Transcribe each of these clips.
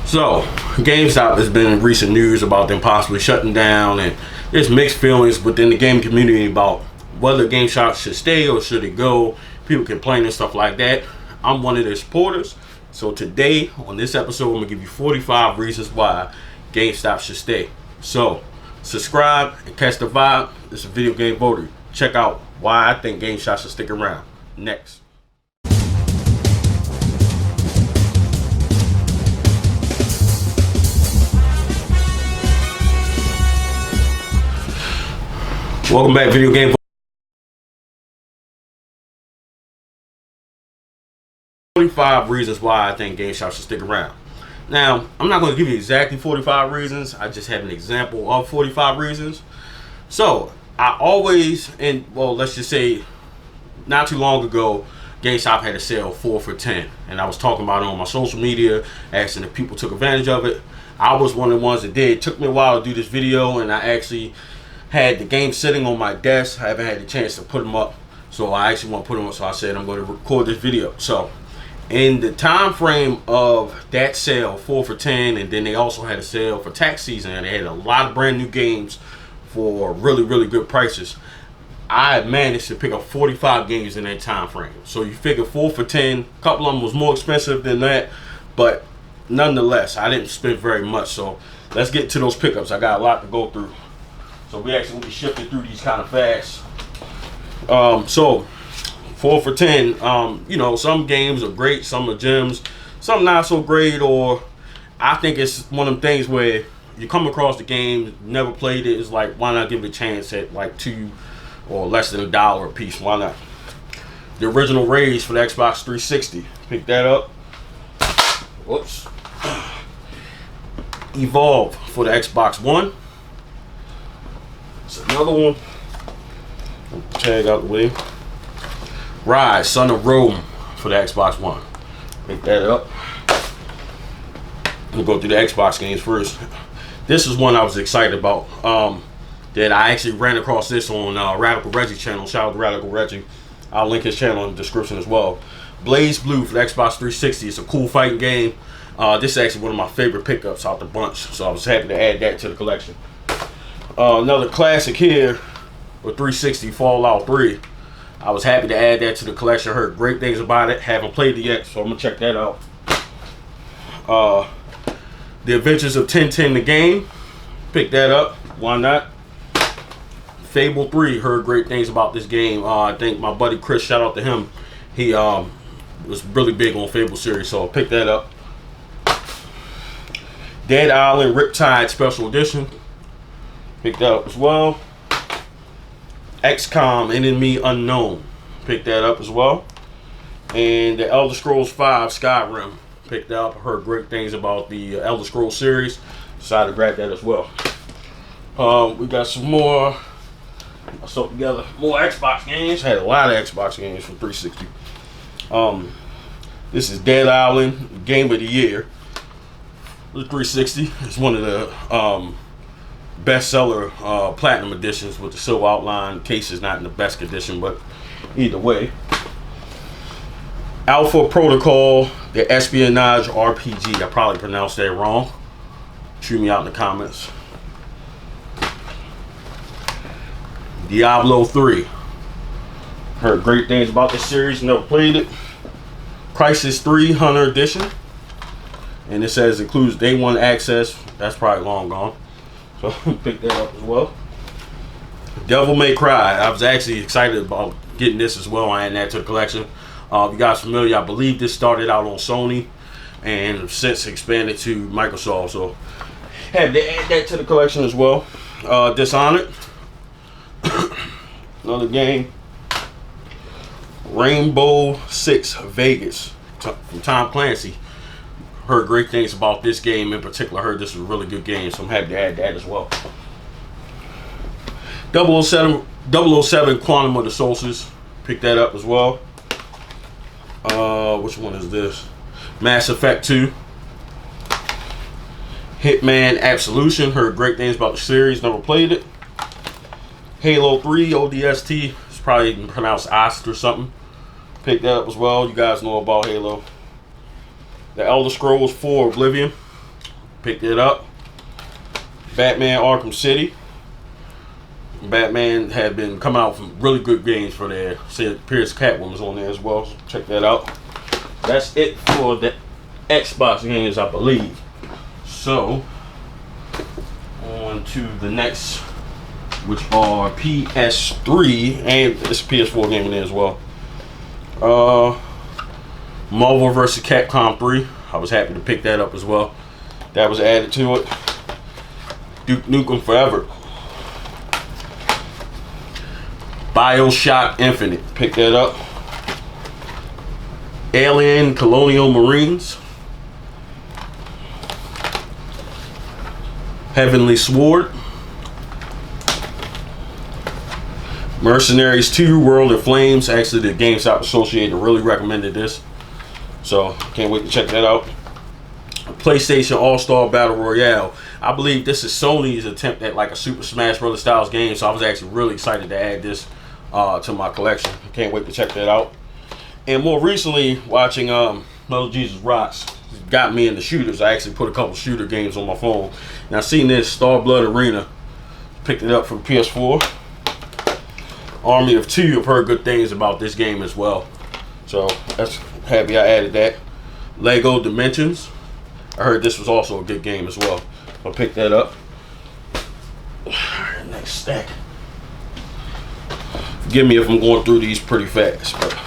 So, GameStop has been in recent news about them possibly shutting down, and there's mixed feelings within the game community about whether GameStop should stay or should it go. People complain and stuff like that. I'm one of their supporters. So today, on this episode, I'm going to give you 45 reasons why GameStop should stay. So, subscribe and catch the vibe. It's a video game VOTARY. Check out why I think GameStop should stick around. Next. Welcome back, video game. 45 reasons why I think GameStop should stick around. Now, I'm not going to give you exactly 45 reasons. I just have an example of 45 reasons. So, I always, let's just say, not too long ago, GameStop had a sale 4 for $10, and I was talking about it on my social media, asking if people took advantage of it. I was one of the ones that did. It took me a while to do this video, and I actually had the game sitting on my desk. I haven't had the chance to put them up, so I actually want to put them up. So I said I'm going to record this video. So in the time frame of that sale, 4 for $10, and then they also had a sale for tax season, and they had a lot of brand new games for really good prices. I managed to pick up 45 games in that time frame. So you figure 4 for $10. A couple of them was more expensive than that, but nonetheless, I didn't spend very much. So let's get to those pickups. I got a lot to go through. So we actually will be shifting through these kind of fast. So 4 for $10. Some games are great, some are gems, some not so great, or I think it's one of them things where you come across the game, never played it, it's like, why not give it a chance at like $2 or less than $1 a piece? Why not? The original Rage for the Xbox 360. Pick that up. Whoops. Evolve for the Xbox One. It's another one. Tag out the way. Rise, Son of Rome for the Xbox One. Pick that up. We'll go through the Xbox games first. This is one I was excited about. That I actually ran across this on Radical Reggie channel. Shout out to Radical Reggie. I'll link his channel in the description as well. Blaze Blue for the Xbox 360. It's a cool fighting game. This is actually one of my favorite pickups out the bunch, so I was happy to add that to the collection. Another classic here with 360, Fallout 3. I was happy to add that to the collection. Heard great things about it. Haven't played it yet, so I'm gonna check that out. The Adventures of Tintin the game. Pick that up. Why not? Fable 3. Heard great things about this game. I think my buddy Chris, shout out to him. He was really big on Fable series, so I'll pick that up. Dead Island Riptide Special Edition. Pick that up as well. XCOM Enemy Unknown. Pick that up as well. And the Elder Scrolls 5 Skyrim. Picked up. Heard great things about the Elder Scrolls series. Decided to grab that as well. We got some more. I sold together more Xbox games. Had a lot of Xbox games from 360. This is Dead Island Game of the Year. The 360 is one of the bestseller platinum editions with the silver outline. Case is not in the best condition, but either way. Alpha Protocol, the espionage RPG. I probably pronounced that wrong. Shoot me out in the comments. Diablo 3. Heard great things about this series. Never played it. Crisis 3 Hunter Edition. And it says includes day one access. That's probably long gone. So pick that up as well. Devil May Cry. I was actually excited about getting this as well. I added that to the collection. If you guys familiar, I believe this started out on Sony and since expanded to Microsoft. So had to add that to the collection as well. Dishonored. Another game. Rainbow Six Vegas from Tom Clancy. Heard great things about this game in particular. Heard this was a really good game, so I'm happy to add that as well. 007 Quantum of the Solstice. Pick that up as well. Which one is this? Mass Effect 2. Hitman Absolution. Heard great things about the series. Never played it. Halo 3 ODST. It's probably pronounced Ost or something. Pick that up as well. You guys know about Halo. The Elder Scrolls 4 Oblivion. Picked it up. Batman Arkham City. Batman had been coming out from really good games for there. Said Pierce Catwoman's on there as well. So check that out. That's it for the Xbox games, I believe. So on to the next, which are PS3 and it's a PS4 game in there as well. Marvel vs. Capcom 3. I was happy to pick that up as well. That was added to it. Duke Nukem Forever. BioShock Infinite. Pick that up. Alien Colonial Marines. Heavenly Sword. Mercenaries 2 World of Flames. Actually, the GameStop Associated really recommended this, so can't wait to check that out. PlayStation All-Star Battle Royale. I believe this is Sony's attempt at like a Super Smash Bros. Styles game, so I was actually really excited to add this to my collection. Can't wait to check that out. And more recently, watching Metal Jesus Rocks got me into shooters. I actually put a couple shooter games on my phone. And I seen this Star Blood Arena. Picked it up from PS4. Army of Two. I've heard good things about this game as well, so that's happy I added that. Lego Dimensions. I heard this was also a good game as well. I'll pick that up. Alright, next stack. Forgive me if I'm going through these pretty fast, but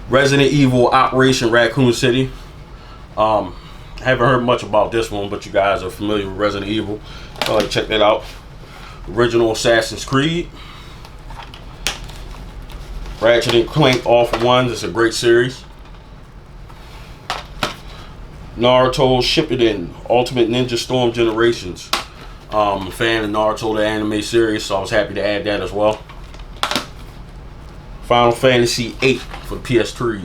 Resident Evil Operation Raccoon City. Haven't heard much about this one, but you guys are familiar with Resident Evil. Check that out. Original Assassin's Creed. Ratchet and Clank All for One. It's a great series. Naruto Shippuden Ultimate Ninja Storm Generations. I'm a fan of Naruto, the anime series, so I was happy to add that as well. Final Fantasy VIII for the PS3.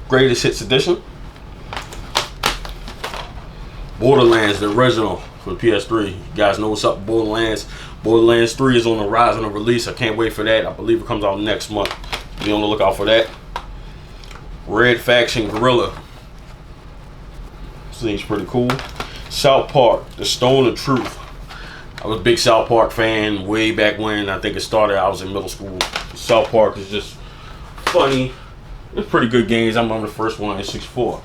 Greatest Hits Edition. Borderlands, the original, for the PS3. You guys know what's up with Borderlands. Borderlands 3 is on the rise on the release. I can't wait for that. I believe it comes out next month. Be on the lookout for that. Red Faction Guerrilla. Seems pretty cool. South Park, The Stone of Truth. I was a big South Park fan way back when. I think it started, I was in middle school. South Park is just funny. It's pretty good games. I remember the first one in 64.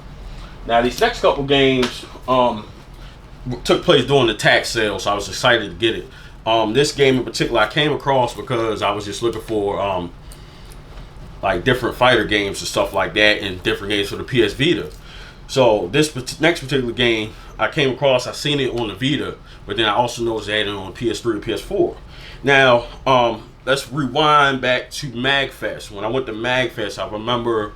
Now these next couple games took place during the tax sale, so I was excited to get it. This game in particular I came across because I was just looking for like different fighter games and stuff like that, and different games for the PS Vita. So this next particular game I came across, I seen it on the Vita, but then I also noticed they had it on PS3 and PS4. Now let's rewind back to MagFest. When I went to MagFest, I remember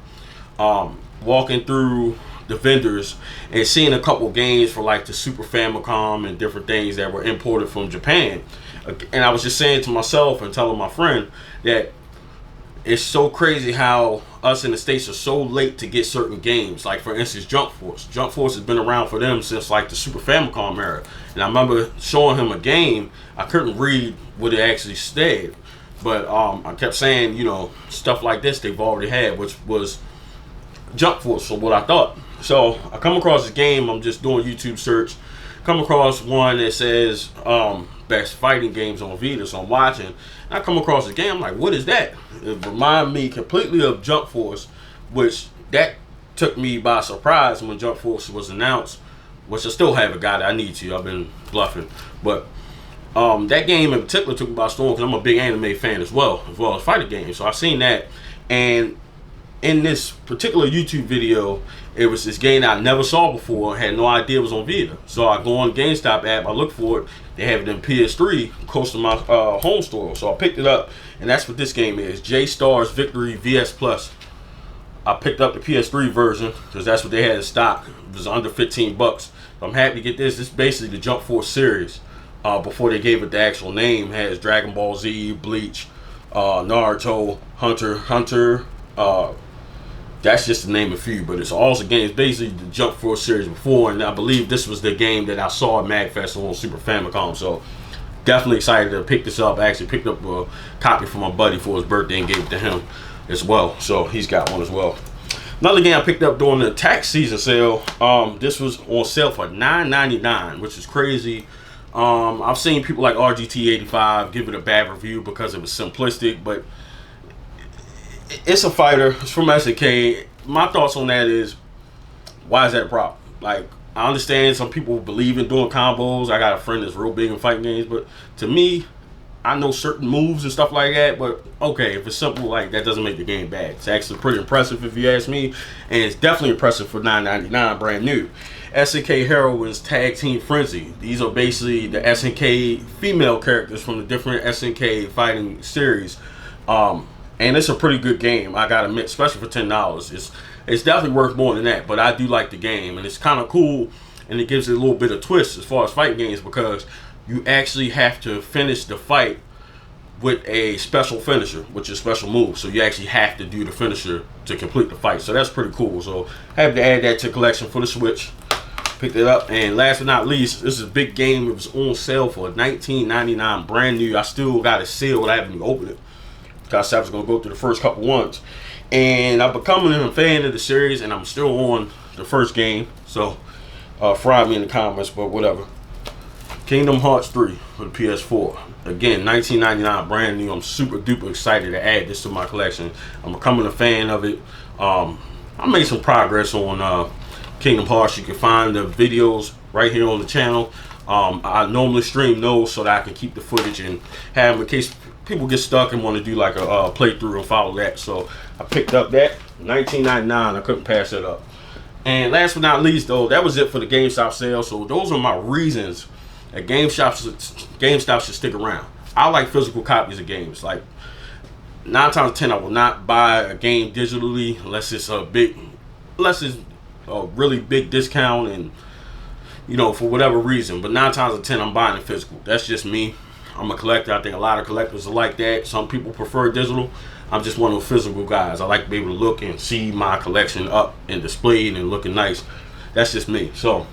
walking through the vendors and seeing a couple games for like the Super Famicom and different things that were imported from Japan. And I was just saying to myself and telling my friend that it's so crazy how us in the States are so late to get certain games. Like for instance, Jump Force. Jump Force has been around for them since like the Super Famicom era. And I remember showing him a game. I couldn't read what it actually said, but I kept saying, you know, stuff like this they've already had, which was Jump Force, for what I thought. So I come across this game. I'm just doing YouTube search. Come across one that says best fighting games on Vita. So I'm watching. And I come across this game. I'm like, what is that? It reminded me completely of Jump Force, which that took me by surprise when Jump Force was announced. Which I still haven't got it. I need to. I've been bluffing, but that game in particular took me by storm because I'm a big anime fan as well as fighting games. So I seen that, and in this particular YouTube video, it was this game that I never saw before. Had no idea it was on Vita. So I go on GameStop app, I look for it. They have it in PS3 close to my home store. So I picked it up, and that's what this game is. J-Stars Victory VS Plus. I picked up the PS3 version because that's what they had in stock. It was under 15 bucks. So I'm happy to get this. This is basically the Jump Force series. Before they gave it the actual name, it has Dragon Ball Z, Bleach, Naruto, Hunter. That's just to name a few, but it's also games basically the Jump Force series before, and I believe this was the game that I saw at MagFest on Super Famicom. So definitely excited to pick this up. I actually picked up a copy for my buddy for his birthday and gave it to him as well. So he's got one as well. Another game I picked up during the tax season sale. This was on sale for $9.99, which is crazy. I've seen people like RGT85 give it a bad review because it was simplistic, but it's a fighter. It's from SNK. My thoughts on that is, why is that a problem? Like, I understand some people believe in doing combos. I got a friend that's real big in fighting games, but to me, I know certain moves and stuff like that, but okay, if it's simple, like, that doesn't make the game bad. It's actually pretty impressive if you ask me, and it's definitely impressive for $9.99, brand new. SNK Heroines Tag Team Frenzy. These are basically the SNK female characters from the different SNK fighting series. And it's a pretty good game, I gotta admit, especially for $10. It's definitely worth more than that, but I do like the game, and it's kind of cool, and it gives it a little bit of twist as far as fighting games, because you actually have to finish the fight with a special finisher, which is a special move. So you actually have to do the finisher to complete the fight. So that's pretty cool. So I have to add that to collection for the Switch. Picked it up. And last but not least, this is a big game. It was on sale for $19.99, brand new. I still got it sealed. I haven't even opened it, because I was going to go through the first couple ones. And I'm becoming a fan of the series, and I'm still on the first game. So fry me in the comments, but whatever. Kingdom Hearts 3 for the PS4. Again, $19.99, brand new. I'm super duper excited to add this to my collection. I'm becoming a fan of it. I made some progress on Kingdom Hearts. You can find the videos right here on the channel. I normally stream those so that I can keep the footage and have them in case people get stuck and want to do like a playthrough and follow that. So I picked up that $19.99. I couldn't pass it up. And last but not least, though, that was it for the GameStop sale. So those are my reasons that GameStop should stick around. I like physical copies of games. Like 9 times out of 10, I will not buy a game digitally unless it's a really big discount, and for whatever reason. But 9 times out of 10, I'm buying it physical. That's just me. I'm a collector. I think a lot of collectors are like that. Some people prefer digital. I'm just one of those physical guys. I like to be able to look and see my collection up and displayed and looking nice. That's just me. So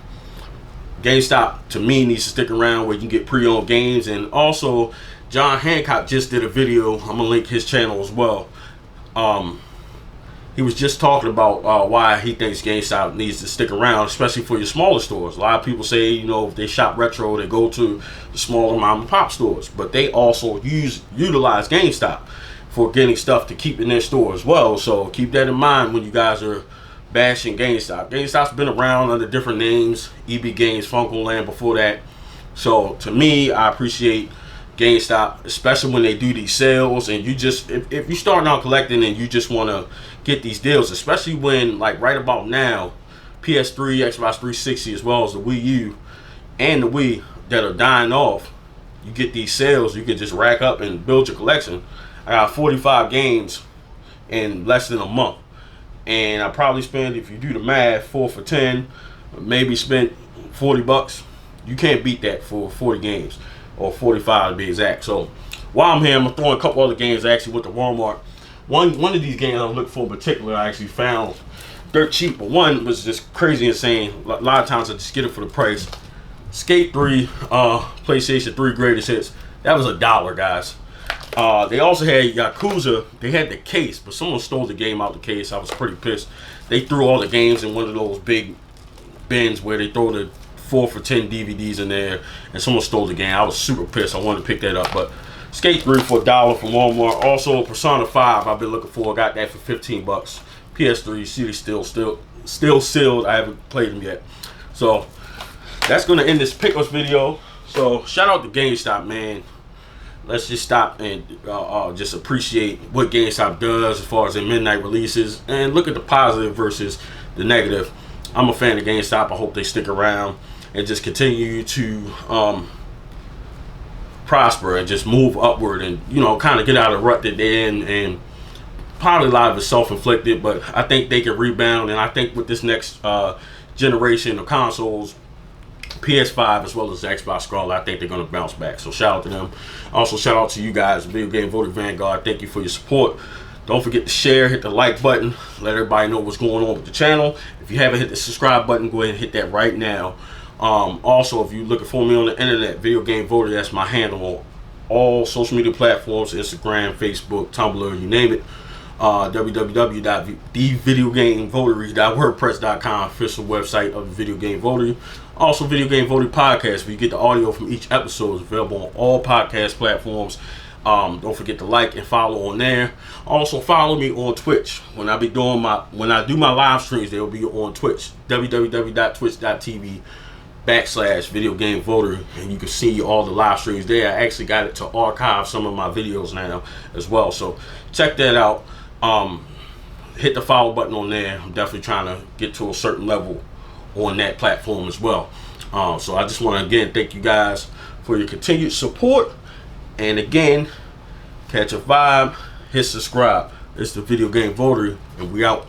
GameStop, to me, needs to stick around where you can get pre-owned games. And also, John Hancock just did a video. I'm gonna link his channel as well. He was just talking about why he thinks GameStop needs to stick around, especially for your smaller stores. A lot of people say, if they shop retro, they go to the smaller mom and pop stores, but they also utilize GameStop for getting stuff to keep in their store as well. So keep that in mind when you guys are bashing GameStop. GameStop's been around under different names, EB Games, Funko Land before that. So to me, I appreciate GameStop, especially when they do these sales. And you just, if you're starting out collecting and you just want to get these deals, especially when, like right about now, PS3, Xbox 360, as well as the Wii U and the Wii that are dying off, you get these sales, you can just rack up and build your collection. I got 45 games in less than a month. And I probably spend, if you do the math, 4 for 10, maybe spent $40. You can't beat that for 40 games, or 45 to be exact. So while I'm here, I'm throwing a couple other games I actually went to Walmart. One of these games I'm looking for in particular, I actually found dirt cheap, but one was just crazy insane. A lot of times I just get it for the price. Skate 3, PlayStation 3 Greatest Hits. That was $1, guys. They also had Yakuza. They had the case, but someone stole the game out the case. I was pretty pissed. They threw all the games in one of those big bins where they throw the 4 for 10 DVDs in there, and someone stole the game. I was super pissed. I wanted to pick that up, but Skate 3 for $1 from Walmart. Also Persona 5 I've been looking for. I got that for $15. PS3 CD still sealed. I haven't played them yet. So that's gonna end this pickups video. So shout out to GameStop, man. Let's just stop and just appreciate what GameStop does as far as their midnight releases, and look at the positive versus the negative. I'm a fan of GameStop. I hope they stick around and just continue to prosper and just move upward, and kind of get out of the rut that they're in. And probably a lot of it's self-inflicted, but I think they can rebound. And I think with this next generation of consoles, PS5 as well as the Xbox Scarlet, I think they're going to bounce back. So shout out to them. Also shout out to you guys, Video Game Voter Vanguard. Thank you for your support. Don't forget to share, hit the like button, let everybody know what's going on with the channel. If you haven't hit the subscribe button, go ahead and hit that right now. Also, if you're looking for me on the internet, Video Game Voter, that's my handle on all social media platforms, Instagram, Facebook, Tumblr, you name it. www.thevideogamevotary.wordpress.com, official website of the Video Game Votary. Also, Video Game Votary podcast, where you get the audio from each episode, is available on all podcast platforms. Don't forget to like and follow on there. Also, follow me on Twitch. When I do my live streams, they will be on Twitch. www.twitch.tv/Video Game Votary, and you can see all the live streams there. I actually got it to archive some of my videos now as well, so check that out. Hit the follow button on there. I'm definitely trying to get to a certain level on that platform as well. So I just want to again thank you guys for your continued support, and again, catch a vibe, hit subscribe. It's the Video Game Votary, and we out.